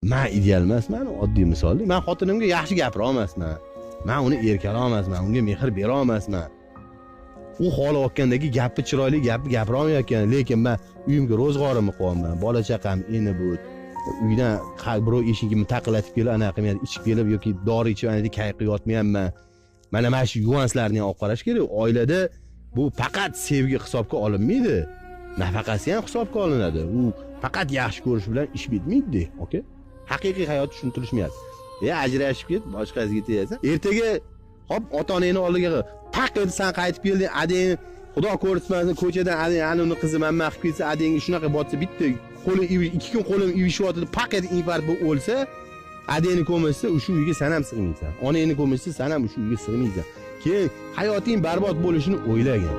Men ideal emasman, oddiy misol. Men xotinimga yaxshi gapira olmasman. Men uni erkala olmasman, unga mehr bera olmasman. U xohlayotgandagi gapi chiroyli gapni gapira olmayotgan, lekin men uyimga ro'zg'orimni qo'yaman, bola chaqam ini bu. Uydan birov eshigimni taqillatib kelib, anaqa qilmaydi, ichib kelib yoki dori ichib anada kayf qilib yotmayapman. Mana mana shu yuvanslarni ham olib qarash kerak. Oilada bu faqat sevgi hisobga olinmaydi. Nafaqasi ham hisobga olinadi. U faqat yaxshi ko'rish bilan ish bitmaydi, okey? Haqiqiy hayot tushuntirishmayapti. Ajrashib ket, boshqasiga tegasan. Ertaga hop ota-onangni oldiga taqib san qaytib kelding, adang Xudo ko'rsatmasin ko'chadan adang uni qizi mamma qilib kelsa, adangga shunaqa botsa bitta qo'li 2 kun qo'lim ivishyapti, faqat infarkt bo'lib o'lsa, adangni ko'mishsa, o'sha uyga sen ham sig'maysan. Onangni ko'mishsa, sen ham o'sha uyga sig'maysan. Keyin hayoting barbod bo'lishini o'ylagan.